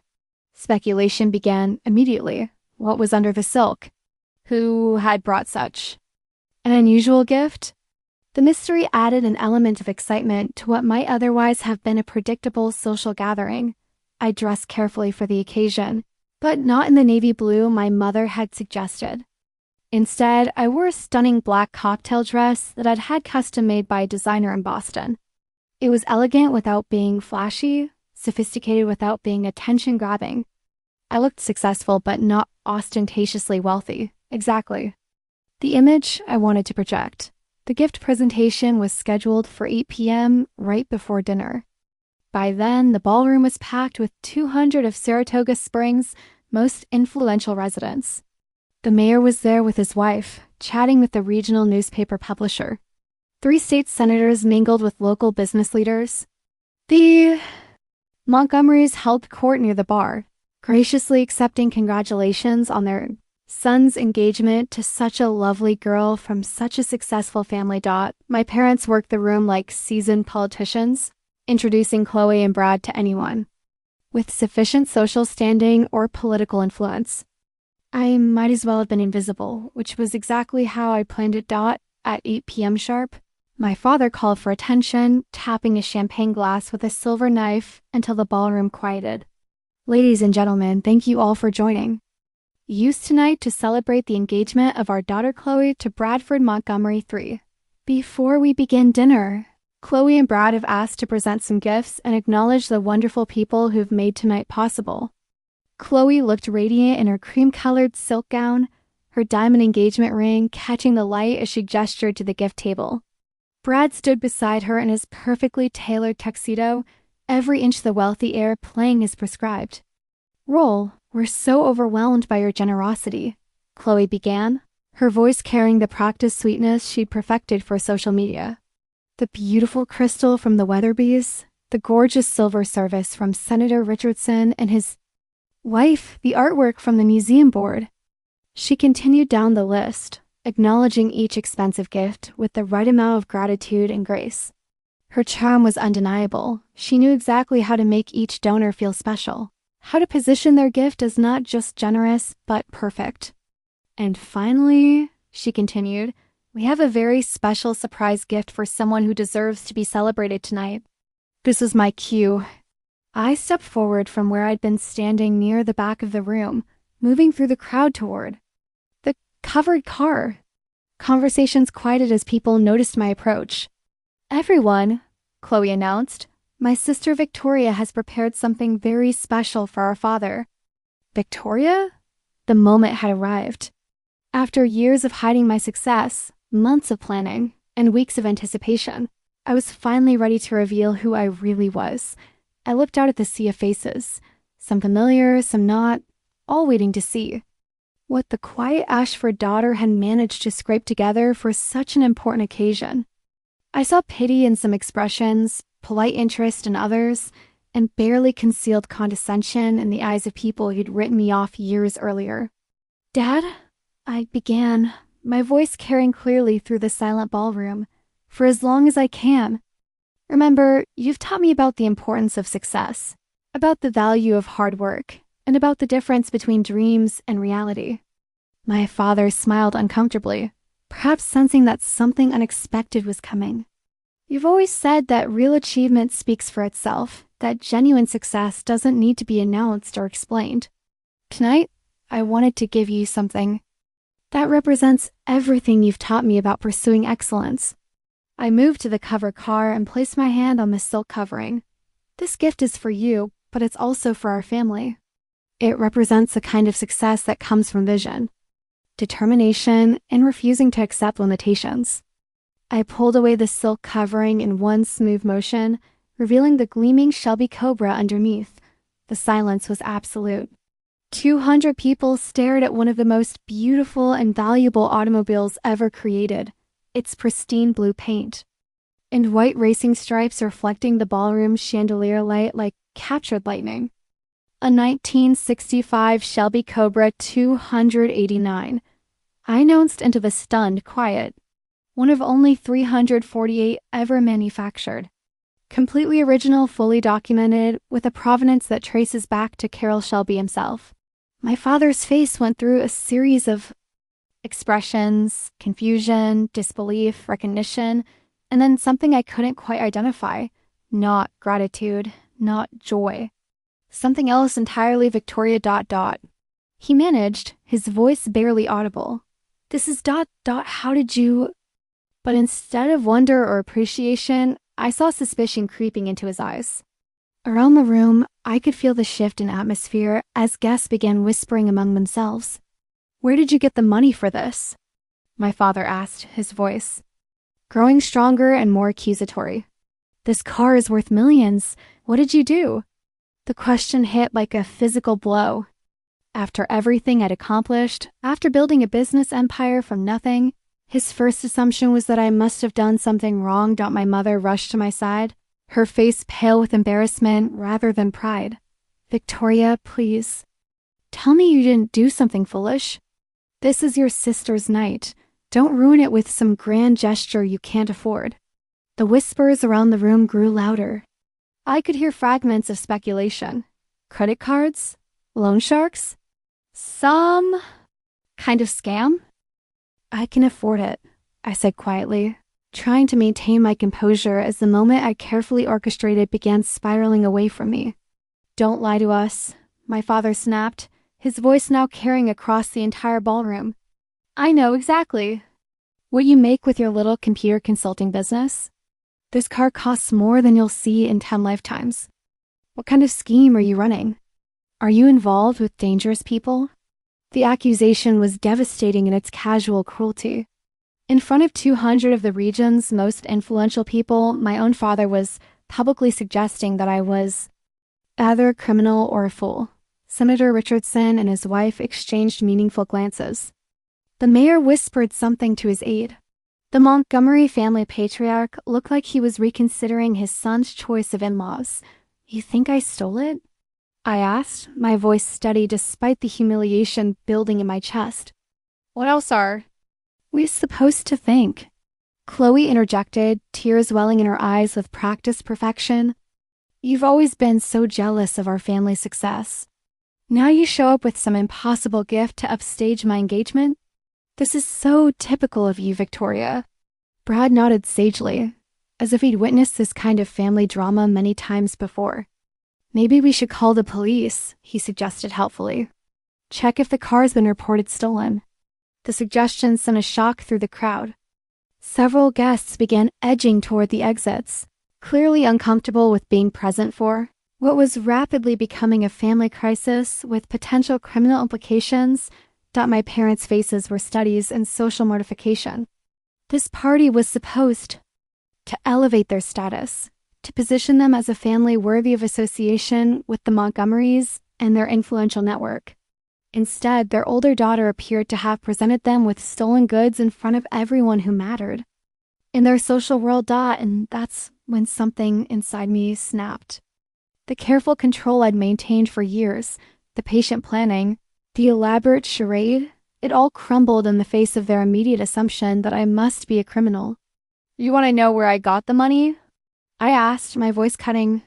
Speculation began immediately. What was under the silk? Who had brought such an unusual gift? The mystery added an element of excitement to what might otherwise have been a predictable social gathering. I dressed carefully for the occasion, but not in the navy blue my mother had suggested. Instead, I wore a stunning black cocktail dress that I'd had custom made by a designer in Boston. It was elegant without being flashy, sophisticated without being attention-grabbing. I looked successful but not ostentatiously wealthy. Exactly the image I wanted to project. The gift presentation was scheduled for 8 p.m. right before dinner. By then, the ballroom was packed with 200 of Saratoga Springs' most influential residents. The mayor was there with his wife, chatting with the regional newspaper publisher. 3 state senators mingled with local business leaders. The Montgomerys held court near the bar, graciously accepting congratulations on their son's engagement to such a lovely girl from such a successful family. My parents worked the room like seasoned politicians, introducing Chloe and Brad to anyone with sufficient social standing or political influence. I might as well have been invisible, which was exactly how I planned it. At 8 p.m. sharp, my father called for attention, tapping a champagne glass with a silver knife until the ballroom quieted. Ladies and gentlemen, thank you all for joining. Used tonight to celebrate the engagement of our daughter Chloe to Bradford Montgomery III. Before we begin dinner, Chloe and Brad have asked to present some gifts and acknowledge the wonderful people who've made tonight possible. Chloe looked radiant in her cream-colored silk gown, her diamond engagement ring catching the light as she gestured to the gift table. Brad stood beside her in his perfectly tailored tuxedo, every inch the wealthy heir playing as prescribed. "Roll, we're so overwhelmed by your generosity," Chloe began, her voice carrying the practiced sweetness she'd perfected for social media. The beautiful crystal from the Weatherbees, the gorgeous silver service from Senator Richardson and his wife, the artwork from the museum board. She continued down the list, acknowledging each expensive gift with the right amount of gratitude and grace. Her charm was undeniable. She knew exactly how to make each donor feel special, how to position their gift as not just generous, but perfect. "And finally," she continued, "we have a very special surprise gift for someone who deserves to be celebrated tonight." This was my cue. I stepped forward from where I'd been standing near the back of the room, moving through the crowd toward the covered car. Conversations quieted as people noticed my approach. "Everyone," Chloe announced, "my sister Victoria has prepared something very special for our father." Victoria? The moment had arrived. After years of hiding my success, months of planning, and weeks of anticipation, I was finally ready to reveal who I really was. I looked out at the sea of faces, some familiar, some not, all waiting to see what the quiet Ashford daughter had managed to scrape together for such an important occasion. I saw pity in some expressions, polite interest in others, and barely concealed condescension in the eyes of people who'd written me off years earlier. "Dad," I began, my voice carrying clearly through the silent ballroom, "for as long as I can. Remember, you've taught me about the importance of success, about the value of hard work, and about the difference between dreams and reality." My father smiled uncomfortably, perhaps sensing that something unexpected was coming. "You've always said that real achievement speaks for itself, that genuine success doesn't need to be announced or explained. Tonight, I wanted to give you something that represents everything you've taught me about pursuing excellence." I moved to the covered car and placed my hand on the silk covering. "This gift is for you, but it's also for our family. It represents the kind of success that comes from vision, determination, and refusing to accept limitations." I pulled away the silk covering in one smooth motion, revealing the gleaming Shelby Cobra underneath. The silence was absolute. 200 people stared at one of the most beautiful and valuable automobiles ever created, its pristine blue paint, and white racing stripes reflecting the ballroom's chandelier light like captured lightning. A 1965 Shelby Cobra 289. I announced into the stunned quiet. One of only 348 ever manufactured. Completely original, fully documented, with a provenance that traces back to Carroll Shelby himself. My father's face went through a series of expressions, confusion, disbelief, recognition, and then something I couldn't quite identify. Not gratitude, not joy. Something else entirely. Victoria ... He managed, his voice barely audible. "This is ... how did you..." But instead of wonder or appreciation, I saw suspicion creeping into his eyes. Around the room, I could feel the shift in atmosphere as guests began whispering among themselves. "Where did you get the money for this?" My father asked, his voice growing stronger and more accusatory. "This car is worth millions. What did you do?" The question hit like a physical blow. After everything I'd accomplished, after building a business empire from nothing, his first assumption was that I must have done something wrong. My mother rushed to my side, her face pale with embarrassment rather than pride. "Victoria, please. Tell me you didn't do something foolish." This is your sister's night. Don't ruin it with some grand gesture you can't afford. The whispers around the room grew louder. I could hear fragments of speculation. Credit cards? Loan sharks? Some kind of scam? I can afford it, I said quietly, trying to maintain my composure as the moment I carefully orchestrated began spiraling away from me. Don't lie to us, my father snapped, his voice now carrying across the entire ballroom. I know exactly what you make with your little computer consulting business. This car costs more than you'll see in 10 lifetimes. What kind of scheme are you running? Are you involved with dangerous people? The accusation was devastating in its casual cruelty. In front of 200 of the region's most influential people, my own father was publicly suggesting that I was either a criminal or a fool. Senator Richardson and his wife exchanged meaningful glances. The mayor whispered something to his aide. The Montgomery family patriarch looked like he was reconsidering his son's choice of in-laws. You think I stole it? I asked, my voice steady despite the humiliation building in my chest. What else are we supposed to think? Chloe interjected, tears welling in her eyes with practiced perfection. You've always been so jealous of our family's success. Now you show up with some impossible gift to upstage my engagement? This is so typical of you, Victoria. Brad nodded sagely, as if he'd witnessed this kind of family drama many times before. Maybe we should call the police, he suggested helpfully. Check if the car's been reported stolen. The suggestion sent a shock through the crowd. Several guests began edging toward the exits, clearly uncomfortable with being present for what was rapidly becoming a family crisis with potential criminal implications. My parents' faces were studies in social mortification. This party was supposed to elevate their status, to position them as a family worthy of association with the Montgomerys and their influential network. Instead, their older daughter appeared to have presented them with stolen goods in front of everyone who mattered. In their social world, and that's when something inside me snapped. The careful control I'd maintained for years, the patient planning, the elaborate charade, it all crumbled in the face of their immediate assumption that I must be a criminal. You want to know where I got the money? I asked, my voice cutting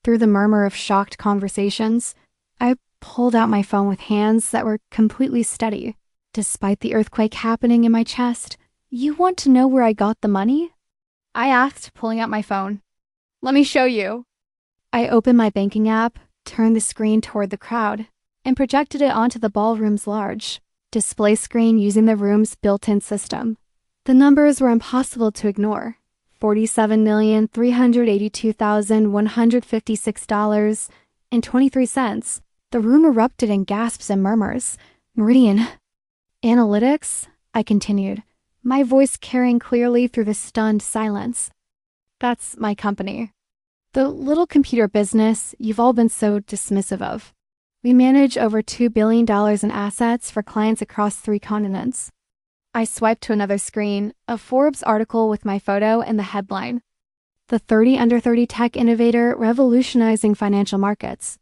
through the murmur of shocked conversations. I pulled out my phone with hands that were completely steady, despite the earthquake happening in my chest. You want to know where I got the money? I asked, pulling out my phone. Let me show you. I opened my banking app, turned the screen toward the crowd, and projected it onto the ballroom's large display screen using the room's built-in system. The numbers were impossible to ignore. $47,382,156.23. The room erupted in gasps and murmurs. Meridian Analytics? I continued, my voice carrying clearly through the stunned silence. That's my company. The little computer business you've all been so dismissive of. We manage over $2 billion in assets for clients across 3 continents. I swiped to another screen, a Forbes article with my photo and the headline. The 30 under 30 tech innovator revolutionizing financial markets.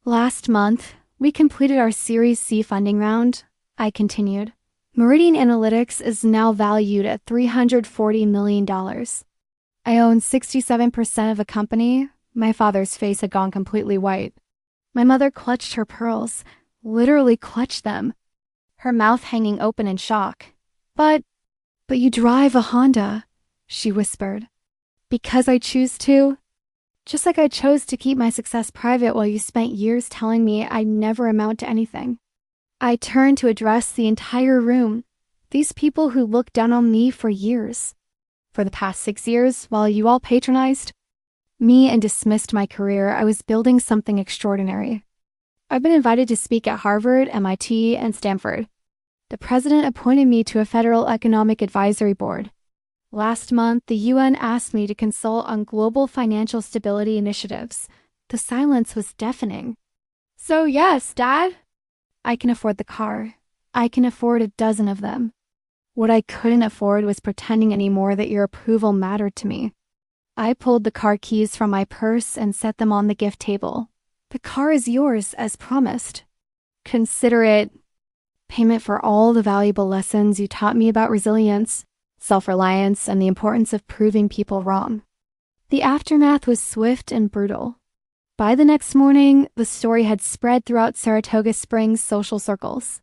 Last month, we completed our Series C funding round, I continued. Meridian Analytics is now valued at $340 million. I own 67% of a company. My father's face had gone completely white. My mother clutched her pearls, literally clutched them, her mouth hanging open in shock. But you drive a Honda, she whispered. Because I choose to? Just like I chose to keep my success private while you spent years telling me I'd never amount to anything. I turned to address the entire room, these people who looked down on me for years. For the past 6 years, while you all patronized me and dismissed my career, I was building something extraordinary. I've been invited to speak at Harvard, MIT, and Stanford. The president appointed me to a federal economic advisory board. Last month, the UN asked me to consult on global financial stability initiatives. The silence was deafening. So yes, Dad, I can afford the car. I can afford a dozen of them. What I couldn't afford was pretending anymore that your approval mattered to me. I pulled the car keys from my purse and set them on the gift table. The car is yours, as promised. Consider it Payment for all the valuable lessons you taught me about resilience, self-reliance, and the importance of proving people wrong. The aftermath was swift and brutal. By the next morning, the story had spread throughout Saratoga Springs' social circles.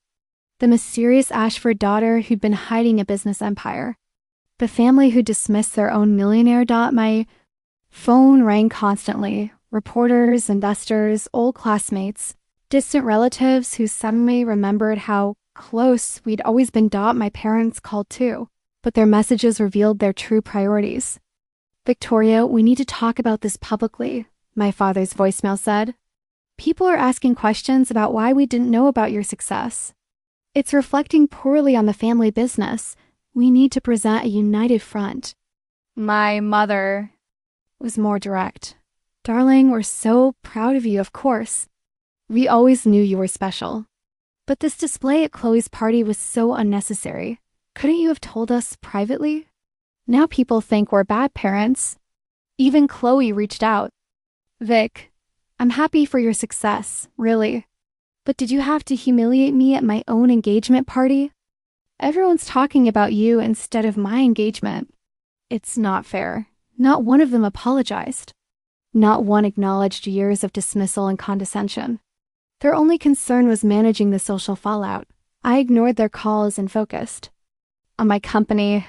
The mysterious Ashford daughter who'd been hiding a business empire. The family who dismissed their own millionaire. My phone rang constantly. Reporters, investors, old classmates, distant relatives who suddenly remembered how close we'd always been. My parents called too, but their messages revealed their true priorities. Victoria, we need to talk about this publicly, my father's voicemail said. People are asking questions about why we didn't know about your success. It's reflecting poorly on the family business. We need to present a united front. My mother was more direct. Darling, we're so proud of you, of course. We always knew you were special. But this display at Chloe's party was so unnecessary. Couldn't you have told us privately? Now people think we're bad parents. Even Chloe reached out. Vic, I'm happy for your success, really. But did you have to humiliate me at my own engagement party? Everyone's talking about you instead of my engagement. It's not fair. Not one of them apologized. Not one acknowledged years of dismissal and condescension. Their only concern was managing the social fallout. I ignored their calls and focused on my company.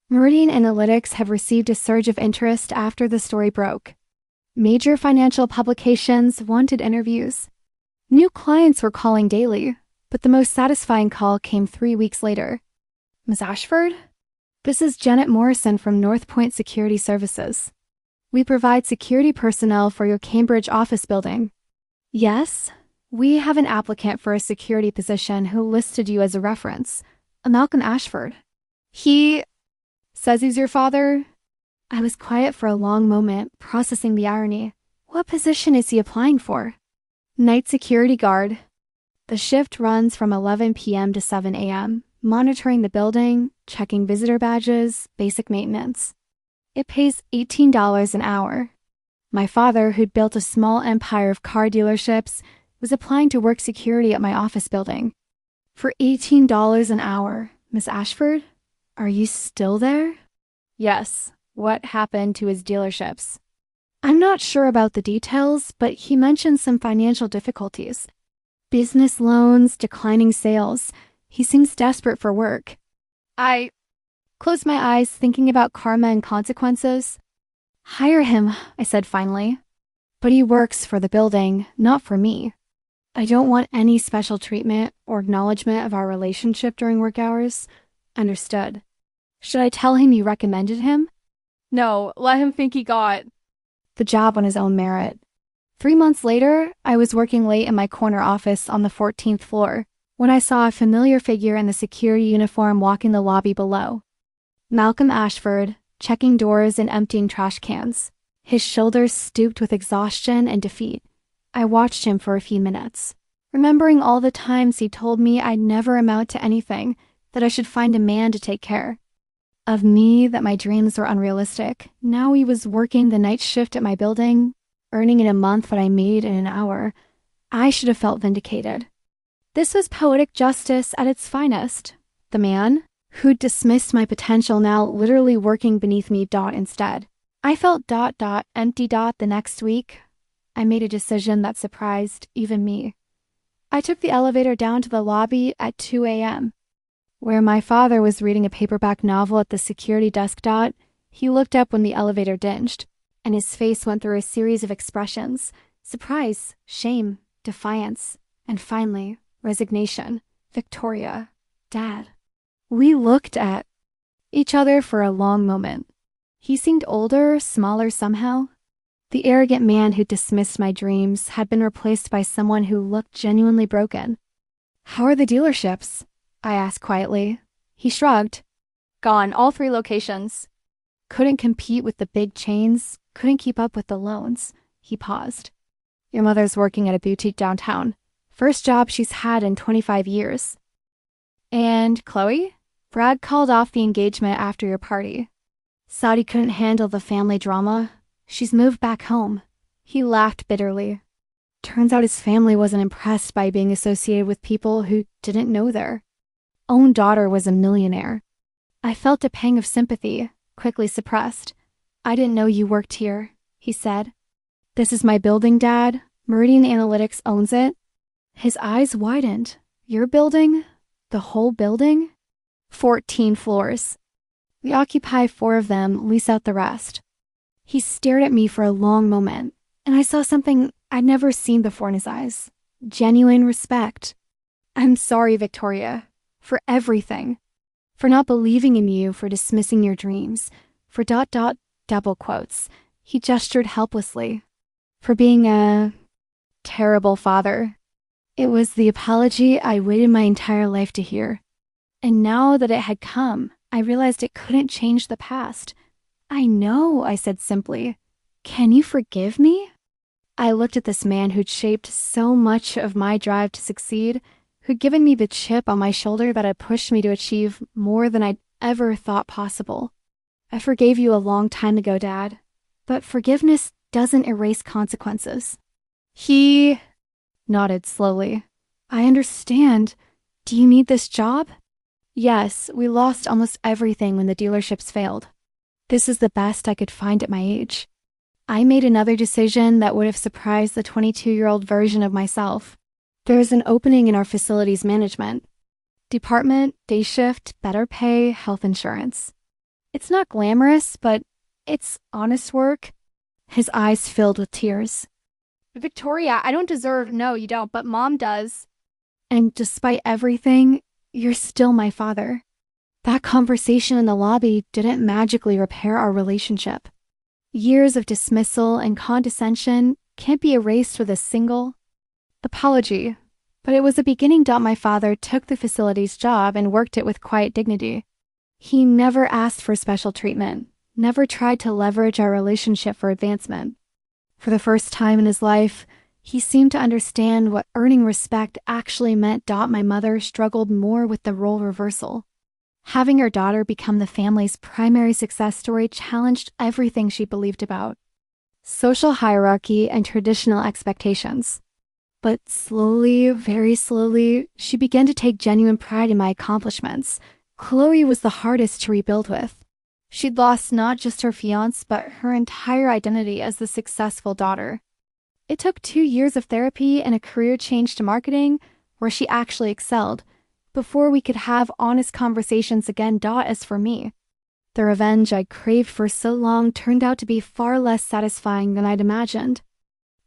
Meridian Analytics have received a surge of interest after the story broke. Major financial publications wanted interviews. New clients were calling daily, but the most satisfying call came 3 weeks later. Ms. Ashford? This is Janet Morrison from North Point Security Services. We provide security personnel for your Cambridge office building. Yes, we have an applicant for a security position who listed you as a reference, a Malcolm Ashford. He says he's your father? I was quiet for a long moment, processing the irony. What position is he applying for? Night security guard. The shift runs from 11 p.m. to 7 a.m., monitoring the building, checking visitor badges, basic maintenance. It pays $18 an hour. My father, who'd built a small empire of car dealerships, was applying to work security at my office building. For $18 an hour, Miss Ashford? Are you still there? Yes. What happened to his dealerships? I'm not sure about the details, but he mentioned some financial difficulties. Business loans, declining sales. He seems desperate for work. I closed my eyes, thinking about karma and consequences. Hire him, I said finally. But he works for the building, not for me. I don't want any special treatment or acknowledgement of our relationship during work hours. Understood. Should I tell him you recommended him? No, let him think he got the job on his own merit. 3 months later, I was working late in my corner office on the 14th floor when I saw a familiar figure in the security uniform walking the lobby below. Malcolm Ashford, checking doors and emptying trash cans, his shoulders stooped with exhaustion and defeat. I watched him for a few minutes, remembering all the times he told me I'd never amount to anything, that I should find a man to take care of me, that my dreams were unrealistic. Now he was working the night shift at my building, earning in a month what I made in an hour. I should have felt vindicated. This was poetic justice at its finest. The man who'd dismissed my potential now literally working beneath me instead. I felt empty the next week. I made a decision that surprised even me. I took the elevator down to the lobby at 2 a.m. Where my father was reading a paperback novel at the security desk. He looked up when the elevator dinged, and his face went through a series of expressions: surprise, shame, defiance, and finally, resignation. Victoria, Dad. We looked at each other for a long moment. He seemed older, smaller somehow. The arrogant man who dismissed my dreams had been replaced by someone who looked genuinely broken. How are the dealerships? I asked quietly. He shrugged. Gone, all 3 locations. Couldn't compete with the big chains, couldn't keep up with the loans. He paused. Your mother's working at a boutique downtown. First job she's had in 25 years. And Chloe? Brad called off the engagement after your party. Saudi couldn't handle the family drama. She's moved back home. He laughed bitterly. Turns out his family wasn't impressed by being associated with people who didn't know their own daughter was a millionaire. I felt a pang of sympathy, quickly suppressed. "I didn't know you worked here," he said. "This is my building, Dad. Meridian Analytics owns it." His eyes widened. "Your building? The whole building?" 14 floors. "We occupy 4 of them, lease out the rest." He stared at me for a long moment, and I saw something I'd never seen before in his eyes. Genuine respect. "I'm sorry, Victoria, for everything. For not believing in you, for dismissing your dreams, for ... double quotes. He gestured helplessly. For being a terrible father." It was the apology I waited my entire life to hear. And now that it had come, I realized it couldn't change the past. "I know," I said simply. "Can you forgive me?" I looked at this man who'd shaped so much of my drive to succeed, who'd given me the chip on my shoulder that had pushed me to achieve more than I'd ever thought possible. "I forgave you a long time ago, Dad, but forgiveness doesn't erase consequences." He nodded slowly. "I understand. Do you need this job?" "Yes, we lost almost everything when the dealerships failed. This is the best I could find at my age." I made another decision that would have surprised the 22-year-old version of myself. There is an opening in our facilities management department, day shift, better pay, health insurance. It's not glamorous, but it's honest work. His eyes filled with tears. "Victoria, I don't deserve..." "No, you don't, but Mom does." "And despite everything, you're still my father." That conversation in the lobby didn't magically repair our relationship. Years of dismissal and condescension can't be erased with a single apology. But it was a beginning. My father took the facilities job and worked it with quiet dignity. He never asked for special treatment, never tried to leverage our relationship for advancement. For the first time in his life, he seemed to understand what earning respect actually meant. My mother struggled more with the role reversal. Having her daughter become the family's primary success story challenged everything she believed about social hierarchy and traditional expectations. But slowly, very slowly, she began to take genuine pride in my accomplishments. Chloe was the hardest to rebuild with. She'd lost not just her fiancé, but her entire identity as the successful daughter. It took 2 years of therapy and a career change to marketing, where she actually excelled, before we could have honest conversations again. As for me, the revenge I craved for so long turned out to be far less satisfying than I'd imagined.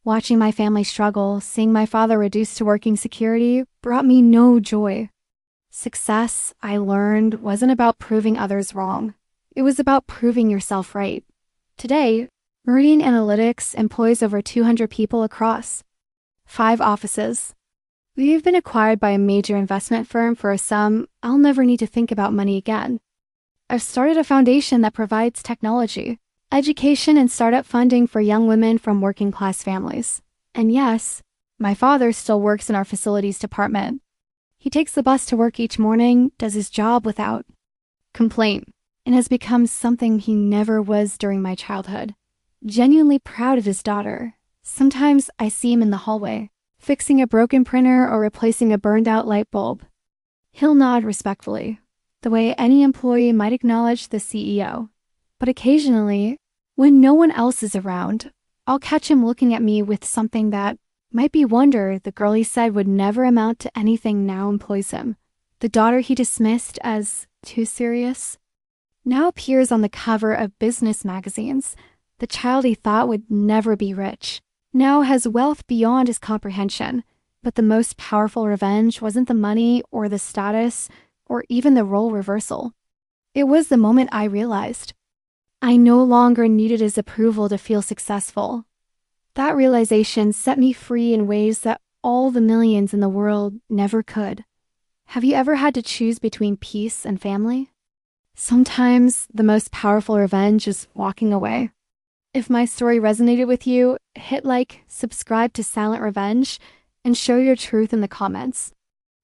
Watching my family struggle, seeing my father reduced to working security, brought me no joy. Success, I learned, wasn't about proving others wrong. It was about proving yourself right. Today, Meridian Analytics employs over 200 people across 5 offices. We've been acquired by a major investment firm for a sum I'll never need to think about money again. I've started a foundation that provides technology, education, and startup funding for young women from working-class families. And yes, my father still works in our facilities department. He takes the bus to work each morning, does his job without complaint, and has become something he never was during my childhood. Genuinely proud of his daughter. Sometimes I see him in the hallway, fixing a broken printer or replacing a burned-out light bulb. He'll nod respectfully, the way any employee might acknowledge the CEO. But occasionally, when no one else is around, I'll catch him looking at me with something that might be wonder the girl he said would never amount to anything now employs him. The daughter he dismissed as too serious now appears on the cover of business magazines. The child he thought would never be rich now has wealth beyond his comprehension. But the most powerful revenge wasn't the money or the status or even the role reversal. It was the moment I realized I no longer needed his approval to feel successful. That realization set me free in ways that all the millions in the world never could. Have you ever had to choose between peace and family? Sometimes the most powerful revenge is walking away. If my story resonated with you, hit like, subscribe to Silent Revenge, and show your truth in the comments.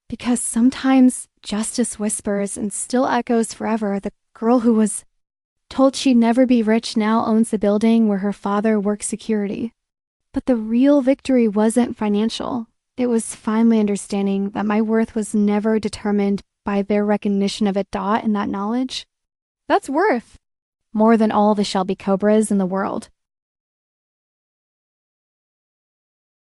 Because sometimes justice whispers and still echoes forever. The girl who was told she'd never be rich now owns the building where her father works security. But the real victory wasn't financial. It was finally understanding that my worth was never determined by their recognition of a dot in that knowledge. That's worth more than all the Shelby Cobras in the world.